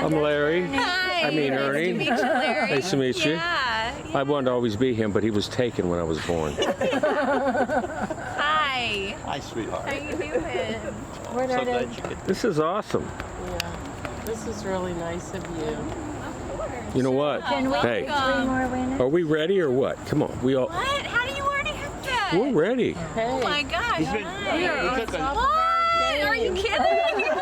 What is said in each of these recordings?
I'm Larry. Hi. I mean Ernie. Nice to meet you, Larry. Nice to meet you. Yeah. I wanted to always be him, but he was taken when I was born. Hi. Hi, sweetheart. How you doing? So glad you could. This is awesome. Yeah, this is really nice of you. You know what? Hey, are we ready or what? Come on, we all. What? How do you already have that? We're ready. Hey, Oh my gosh. He's been- Hi. he took a- What? Are you kidding?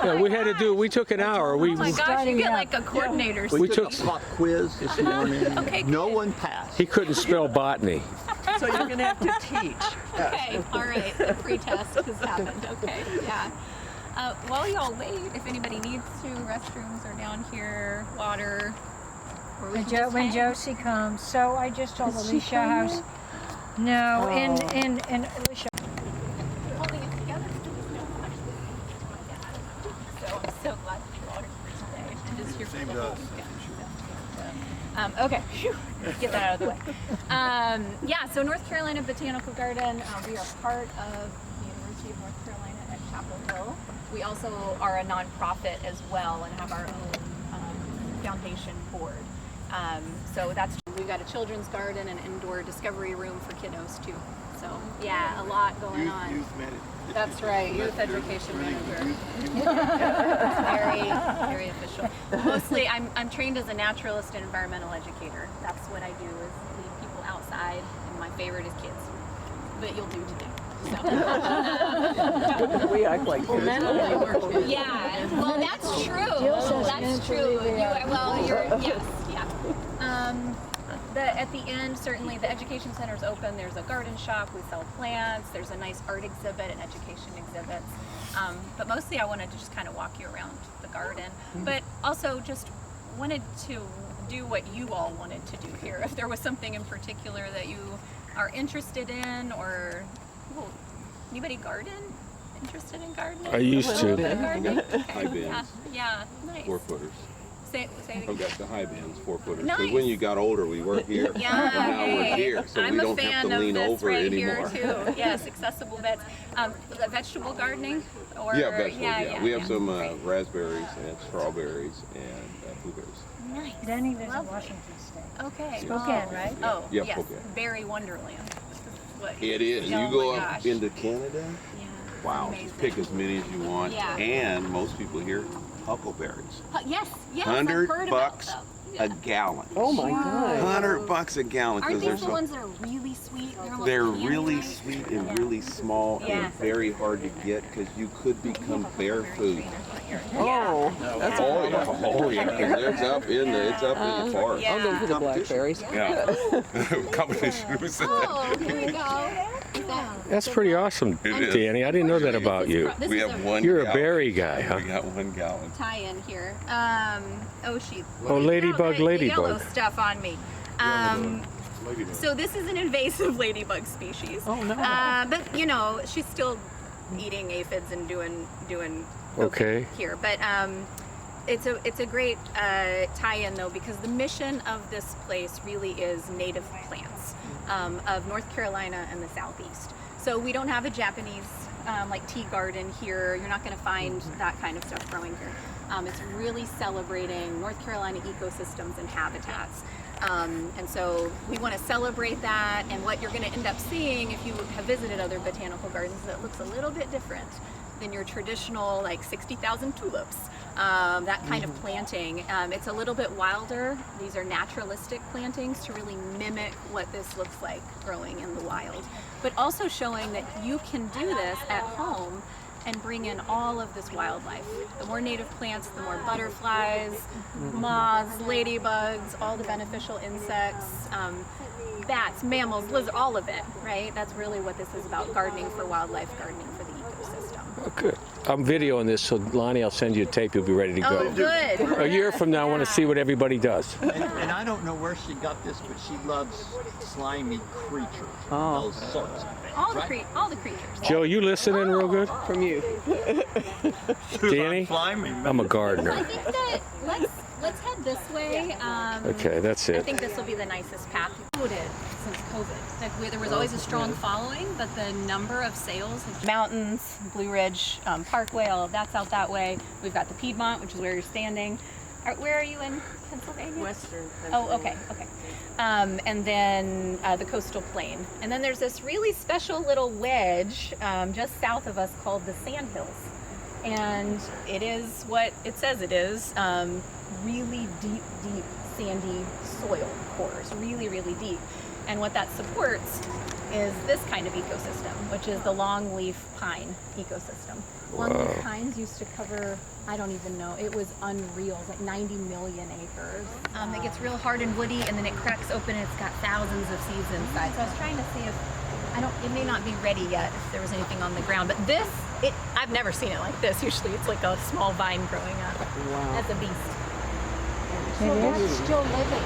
Yeah, we had to do. We took an hour. We Oh my gosh, you get like a coordinator. We We took- took a pop quiz this morning. Okay, No good. one passed. He couldn't spell botany. so you're gonna have to teach. Okay, all right. The pre-test has happened. Okay, yeah. While y'all wait, if anybody needs to, restrooms are down here, water. Or we can just When hang. Josie comes, so I just told Elisha house. No, and Elisha. Holding it together. So I'm so glad that you all are here today. And just here for the whole okay, Phew. Get that out of the way. Yeah, so North Carolina Botanical Garden, we are part of the University of North Carolina at Chapel Hill. We also are a nonprofit as well and have our own foundation board. So we've got a children's garden and indoor discovery room for kiddos too. So yeah, a lot going on. Youth manager. That's right, youth education manager. Very, very official. Mostly, I'm trained as a naturalist and environmental educator. That's what I do is lead people outside, and my favorite is kids. But you'll do today. So. We act like kids. Yeah, well, that's true. That's true. Yes, yeah. At the end, certainly the education center is open. There's a garden shop. We sell plants. There's a nice art exhibit and education exhibits. But mostly, I wanted to just kind of walk you around the garden. But also, just wanted to do what you all wanted to do here. If there was something in particular that you are interested in, or anybody garden? Interested in gardening? I used to. Gardening? High bins, Yeah, nice. 4 footers. Say it I've got the high bins, 4 footers. Nice. Because when you got older, we weren't here. Yeah, And now we're hey, here, so I'm we a don't fan have to of lean this over right anymore. here too. Yes, accessible beds. Vegetable gardening, or Yeah, vegetables, yeah. We have yeah. some raspberries and strawberries and blueberries. Nice. Denny lives in Lovely. Washington State. Okay. Spokane, right? Oh, Yeah, yes. Spokane. Berry Wonderland. What- It is. Oh You go my up gosh. into Canada, Yeah. wow, Amazing. just pick as many as you want. Yeah. And most people here, huckleberries. Yes, yes. I've 100 heard bucks about them. a gallon. Oh my God. 100 bucks a gallon. Aren't Because these the ones that are really sweet? they're like really candy-like? sweet and really small Yeah. and very hard to get because you could become bear food. Oh, that's Oh yeah, 'cause it's up in the park. Yeah. I'll go for the blackberries. Yeah. Competition. Who said that? Oh, here we go. That's pretty awesome, It is. Danny. I didn't know that about you. We have 1 You're a gallon. berry guy, huh? We got 1 gallon. Tie-in here. She. Oh, ladybug, The yellow ladybug. stuff on me. So this is an invasive ladybug species. Oh no. But you know, she's still eating aphids and doing Okay. here. But it's a great tie-in though, because the mission of this place really is native plants of North Carolina and the Southeast. So we don't have a Japanese like tea garden here. You're not going to find that kind of stuff growing here. It's really celebrating North Carolina ecosystems and habitats. And so we want to celebrate that, and what you're going to end up seeing if you have visited other botanical gardens is that it looks a little bit different than your traditional like 60,000 tulips, that kind of planting. It's a little bit wilder. These are naturalistic plantings to really mimic what this looks like growing in the wild, but also showing that you can do this at home and bring in all of this wildlife. The more native plants, the more butterflies, moths, ladybugs, all the beneficial insects, bats, mammals, lizards, all of it, right? That's really what this is about, gardening for wildlife, gardening for the ecosystem. Oh, good. I'm videoing this, so Lonnie, I'll send you a tape. You'll be ready to go. Oh, good. A year from now, I want to see what everybody does. And I don't know where she got this, but she loves slimy creatures. Oh. Those sorts of things. All the creatures. Joe, you listening real good? From you. Danny? Slimy. I'm a I gardener. think that let's head this way. Okay, that's I it. think this will be the nicest path. Since COVID, like there was always a strong following, but the number of sales have mountains, Blue Ridge Parkway, all of that's out that way. We've got the Piedmont, which is where you're standing. Where are you in Pennsylvania? Western. Oh, okay. And then the coastal plain. And then there's this really special little wedge just south of us called the Sandhills. And it is what it says it is, really deep sandy soil cores, really, really deep. And what that supports is this kind of ecosystem, which is the longleaf pine ecosystem. Longleaf pines used to cover, I don't even know, it was unreal. It's like 90 million acres. It gets real hard and woody, and then it cracks open, and it's got thousands of seeds inside. So I was trying to see if, it may not be ready yet if there was anything on the ground, but this, I've never seen it like this. Usually it's like a small vine growing up. Wow. That's a beast. So that's still living.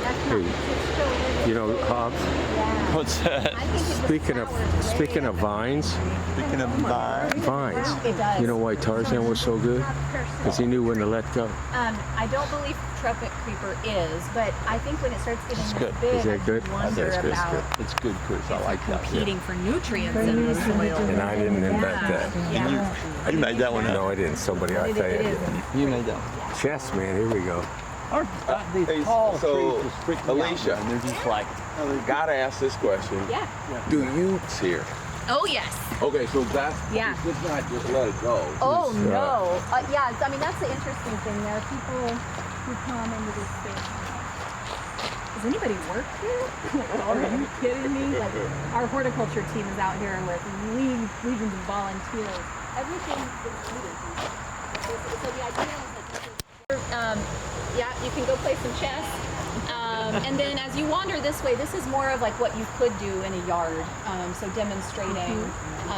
That's not, it's still living. You know, Hobbs, Yeah. What's that? I think it just speaking of vines, Speaking of vines. It does. you know why Tarzan was so good? Because he knew when to let go. I don't believe tropic creeper is, but I think when it starts getting It's this good. big, Is that I good? wonder That's good. about It's good, Chris. I like that. competing for nutrients in the soil. And I didn't invent that. Yeah. You made that one No, up. I didn't. Somebody, I tell It you. is. You made that one. Chess, man. Here we go. Hey, so, Elisha, And they're just like, gotta ask this question. Yeah. Do youths here? Oh yes. Okay, so that's Yeah. it's not just let it go. Oh no. Yeah. I mean that's the interesting thing. There are people who come into this space. Does anybody work here? Are you kidding me? Like our horticulture team is out here with legions of volunteers. Everything is needed. So the idea is that yeah, you can go play some chess. And then as you wander this way, this is more of like what you could do in a yard. So demonstrating,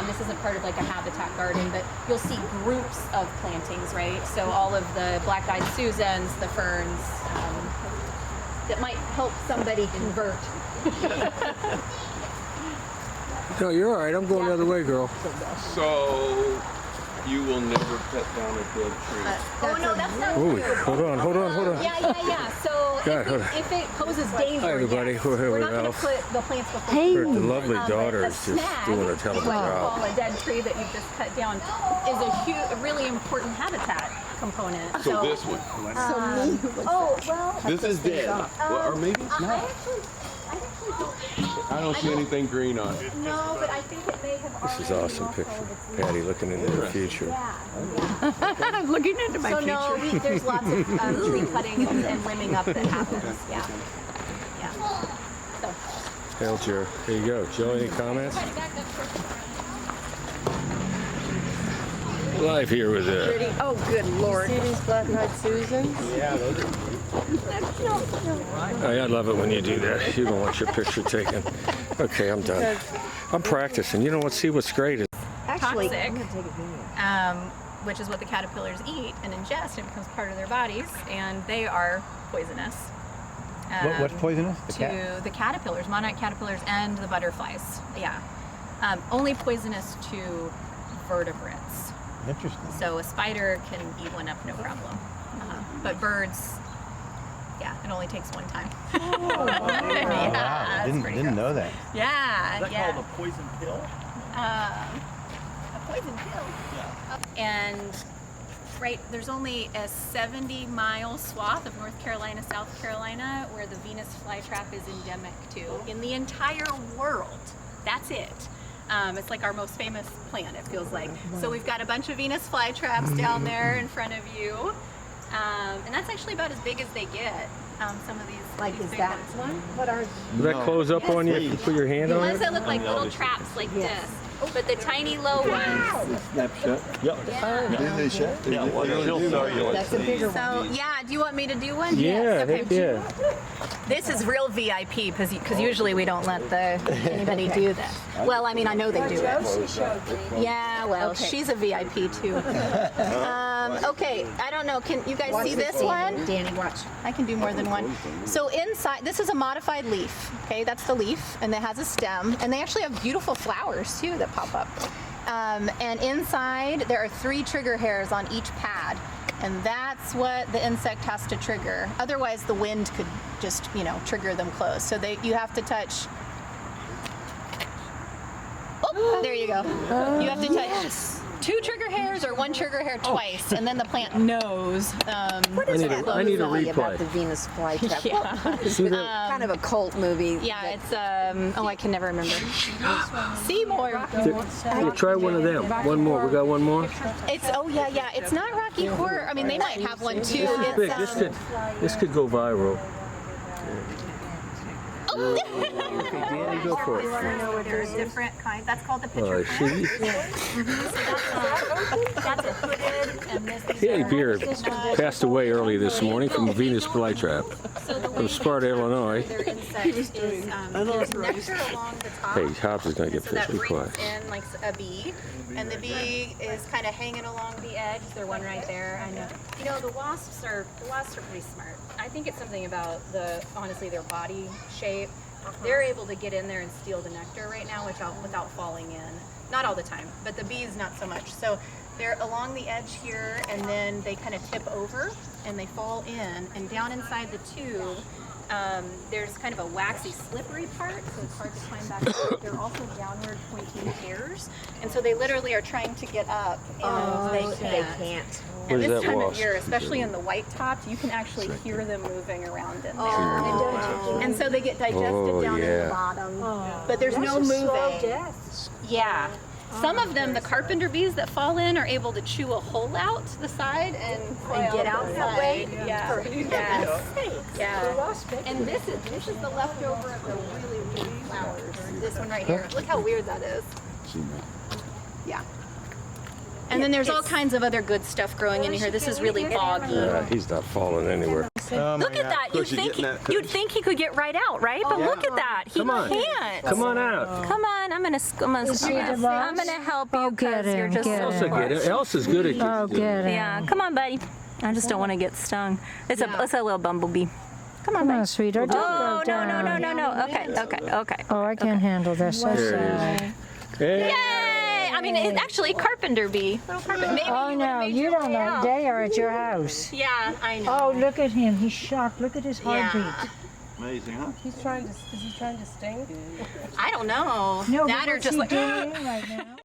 this isn't part of like a habitat garden, but you'll see groups of plantings, right? So all of the black-eyed Susans, the ferns, that might help somebody convert. No, you're all right. I'm going the other way, girl. So you will never cut down a dead tree. Oh no, that's not Ooh, true. hold on. Yeah. So God, hold on. if it poses danger, Hi, everybody. yes. We're here We're with not going to Elf. put the plants before Her food. lovely daughter A is just snag, doing a hell of a what you job. call a dead tree that you've just cut down, is a really important habitat component. So this one, Oh well. this is dead. Well, or maybe it's I not. actually don't. I don't see anything green on it. No, but I think it may have. This is an awesome picture. Patty looking into the future. Yeah. I'm looking into my So future. no, there's lots of tree cutting and limbing up that happens. Yeah. So. Hell, Joe. There you go. Joe, any comments? Live here with Oh, good Lord. See these black-eyed Susans? I love it when you do that. You don't want your picture taken. Okay, I'm done. I'm practicing. You know what? See what's great is Toxic, which is what the caterpillars eat and ingest, and it becomes part of their bodies, and they are poisonous. What's poisonous? To the caterpillars, monarch caterpillars, and the butterflies. Yeah, only poisonous to vertebrates. Interesting. So a spider can eat one up, no problem. But birds, yeah, it only takes one time. Yeah, Wow, it's pretty didn't gross. know that. Yeah, is that yeah. called a poison pill? A poison pill. Yeah. And right, there's only a 70-mile swath of North Carolina, South Carolina, where the Venus flytrap is endemic to. In the entire world, that's it. It's like our most famous plant, it feels like. So we've got a bunch of Venus flytraps down there in front of you. And that's actually about as big as they get. Some of these Is big that ones. one? What are Does that close up on you if you put your hand The on ones it? that look like little traps like this. But the tiny low ones. Snapshot. Yep. Yeah. Did they shut? Yeah, well, she'll show you. That's a bigger one. So yeah, do you want me to do one? Yeah, Yes. heck yeah. This is real VIP because usually we don't let anybody do this. Well, I mean, I know they do it. Yeah, well, she's a VIP too. Okay, I don't know. Can you guys see this one? Danny, watch. I can do more than one. So inside, this is a modified leaf. Okay, that's the leaf, and it has a stem, and they actually have beautiful flowers too that pop up. And inside, there are 3 trigger hairs on each pad, and that's what the insect has to trigger. Otherwise, the wind could just, trigger them closed. So you have to touch. Oh, there you go. You have to touch 2 trigger hairs or 1 trigger hair twice, and then the plant knows. I need a About the replay. Venus flytrap. Yeah. See that? Kind of a cult movie. Yeah, it's I can never remember. Seymour. Yeah, try one of them. One more. We got one more. It's yeah. It's not Rocky Horror. I mean, they might have one too. This is big. This could go viral. Okay, Danny, go for it. There's different kinds. That's called the pitcher Oh, plant. see? That's a hooded, and this Danny Beard passed away early this morning from a Venus flytrap from Sparta, Illinois. their insect is there's nectar along the top. Hey, Hobbs is going to get So that fish. Be brings quiet. in like a bee, and the bee is kind of hanging along the edge. There's one right there. I know. You know, the wasps are pretty smart. I think it's something about honestly their body shape. They're able to get in there and steal the nectar right now without falling in. Not all the time, but the bees not so much. So they're along the edge here, and then they kind of tip over and they fall in, and down inside the tube. There's kind of a waxy, slippery part, so it's hard to climb back up. They're also downward pointing hairs, and so they literally are trying to get up, and they can't. Where's And this that time wasp? of year, especially in the white tops, you can actually hear them moving around in there. And so they get digested down in the bottom, but there's no moving. Yeah. Some of them, the carpenter bees that fall in, are able to chew a hole out the side and get out that way. Yeah. Yeah. And this is the leftover of the really weird flowers. This one right here. Look how weird that is. Yeah. And then there's all kinds of other good stuff growing in here. This is really boggy. He's not falling anywhere. Look at that. You'd think he could get right out, right? But look at that. He Come on. can't. Come on out. Come on. I'm gonna help you because you're just so Elsa get it. Elsa's good at Oh, get it. Yeah, come on, buddy. I just don't want to get stung. It's a little bumblebee. Come on, Come buddy. on, sweetheart. Don't Oh, go down. no. Okay. Oh, I can't handle this. So There it sorry. Hey. Yay! I mean, it's actually carpenter bee. Little carpenter. Maybe Oh, you no, would've made you your don't way know. out. They are at your house. Yeah, I know. Oh, look at him. He's shocked. Look at his heartbeat. Yeah. Amazing, huh? Is he trying to sting? I don't know. No, that but or what's just he like. doing right now?